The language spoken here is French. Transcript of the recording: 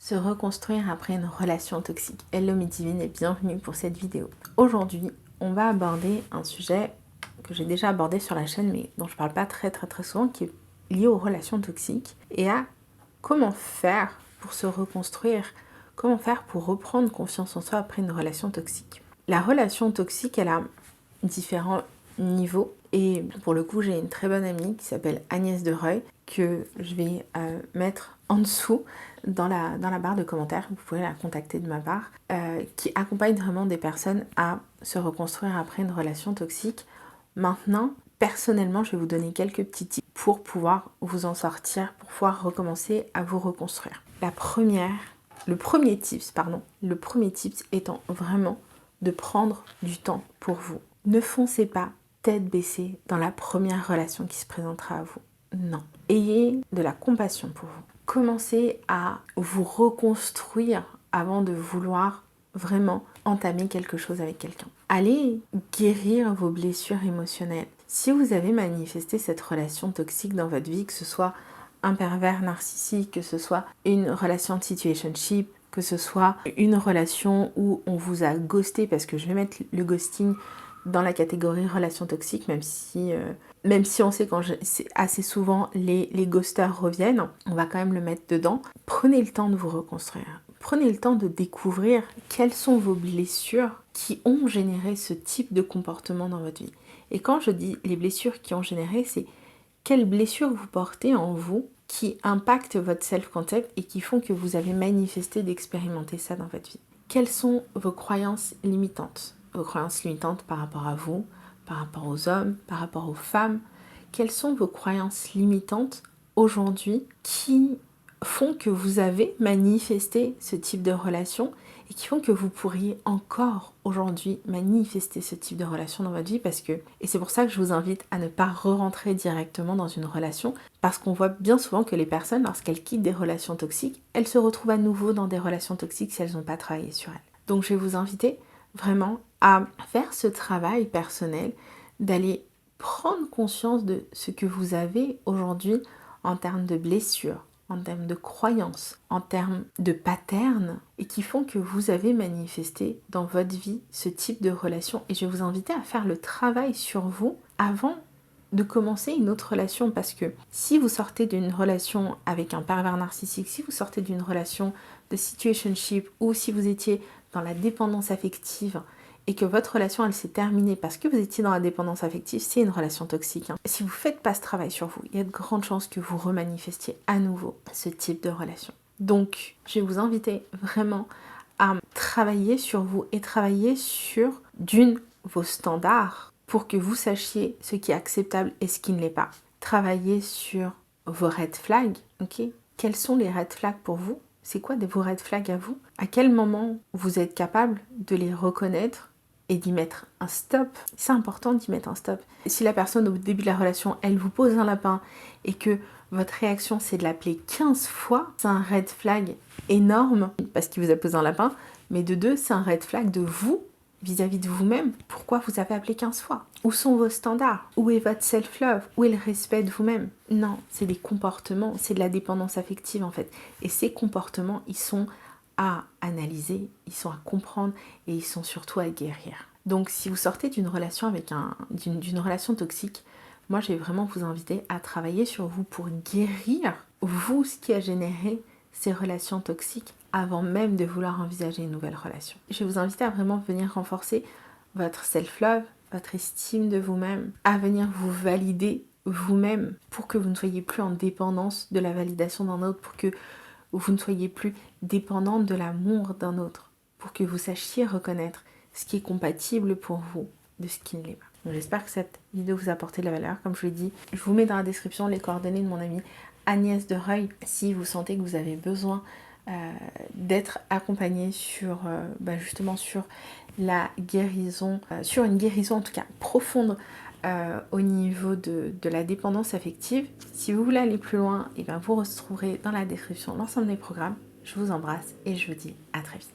Se reconstruire après une relation toxique. Hello mes divines et bienvenue pour cette vidéo. Aujourd'hui, on va aborder un sujet que j'ai déjà abordé sur la chaîne mais dont je parle pas très souvent, qui est lié aux relations toxiques et à comment faire pour se reconstruire, comment faire pour reprendre confiance en soi après une relation toxique. La relation toxique, elle a différents niveaux et pour le coup, j'ai une très bonne amie qui s'appelle Agnès Dereuil que je vais mettre en dessous dans la barre de commentaires, vous pouvez la contacter de ma part, qui accompagne vraiment des personnes à se reconstruire après une relation toxique. Maintenant, personnellement, je vais vous donner quelques petits tips pour pouvoir vous en sortir, pour pouvoir recommencer à vous reconstruire. Le premier tips étant vraiment de prendre du temps pour vous. Ne foncez pas tête baissée dans la première relation qui se présentera à vous. Non. Ayez de la compassion pour vous. Commencez à vous reconstruire avant de vouloir vraiment entamer quelque chose avec quelqu'un. Allez guérir vos blessures émotionnelles. Si vous avez manifesté cette relation toxique dans votre vie, que ce soit un pervers narcissique, que ce soit une relation de situationship, que ce soit une relation où on vous a ghosté, parce que je vais mettre le ghosting dans la catégorie relation toxique, même si on sait quand assez souvent les ghosters reviennent, on va quand même le mettre dedans. Prenez le temps de vous reconstruire. Prenez le temps de découvrir quelles sont vos blessures qui ont généré ce type de comportement dans votre vie. Et quand je dis les blessures qui ont généré, c'est quelles blessures vous portez en vous qui impactent votre self-concept et qui font que vous avez manifesté d'expérimenter ça dans votre vie. Quelles sont vos croyances limitantes? Vos croyances limitantes par rapport à vous, par rapport aux hommes, par rapport aux femmes. Quelles sont vos croyances limitantes aujourd'hui qui font que vous avez manifesté ce type de relation et qui font que vous pourriez encore aujourd'hui manifester ce type de relation dans votre vie et c'est pour ça que je vous invite à ne pas re-rentrer directement dans une relation parce qu'on voit bien souvent que les personnes, lorsqu'elles quittent des relations toxiques, elles se retrouvent à nouveau dans des relations toxiques si elles n'ont pas travaillé sur elles. Donc je vais vous inviter vraiment à faire ce travail personnel, d'aller prendre conscience de ce que vous avez aujourd'hui en termes de blessures, en termes de croyances, en termes de patterns et qui font que vous avez manifesté dans votre vie ce type de relation. Et je vais vous inviter à faire le travail sur vous avant de commencer une autre relation parce que si vous sortez d'une relation avec un pervers narcissique, si vous sortez d'une relation de situationship ou si vous étiez dans la dépendance affective et que votre relation elle s'est terminée parce que vous étiez dans la dépendance affective, c'est une relation toxique. Si vous ne faites pas ce travail sur vous, il y a de grandes chances que vous remanifestiez à nouveau ce type de relation. Donc, je vais vous inviter vraiment à travailler sur vous et travailler sur vos standards pour que vous sachiez ce qui est acceptable et ce qui ne l'est pas. Travailler sur vos red flags, ok? Quels sont les red flags pour vous? C'est quoi vos red flags à vous? À quel moment vous êtes capable de les reconnaître et d'y mettre un stop? C'est important d'y mettre un stop. Si la personne au début de la relation, elle vous pose un lapin et que votre réaction c'est de l'appeler 15 fois, c'est un red flag énorme parce qu'il vous a posé un lapin, mais de deux, c'est un red flag de vous vis-à-vis de vous-même. Pourquoi vous avez appelé 15 fois? Où sont vos standards? Où est votre self-love? Où est le respect de vous-même? Non, c'est des comportements, c'est de la dépendance affective en fait. Et ces comportements, ils sont à analyser, ils sont à comprendre et ils sont surtout à guérir. Donc si vous sortez d'une relation d'une relation toxique, moi je vais vraiment vous inviter à travailler sur vous pour guérir vous ce qui a généré ces relations toxiques avant même de vouloir envisager une nouvelle relation. Je vais vous inviter à vraiment venir renforcer votre self-love, votre estime de vous-même, à venir vous valider vous-même pour que vous ne soyez plus en dépendance de la validation d'un autre, pour que vous ne soyez plus dépendante de l'amour d'un autre, pour que vous sachiez reconnaître ce qui est compatible pour vous de ce qui ne l'est pas. Donc, j'espère que cette vidéo vous a apporté de la valeur. Comme je l'ai dit, je vous mets dans la description les coordonnées de mon amie Agnès Dereuil si vous sentez que vous avez besoin d'être accompagné justement sur la guérison, sur une guérison en tout cas profonde au niveau de la dépendance affective. Si vous voulez aller plus loin, et bien vous retrouverez dans la description l'ensemble des programmes. Je vous embrasse et je vous dis à très vite.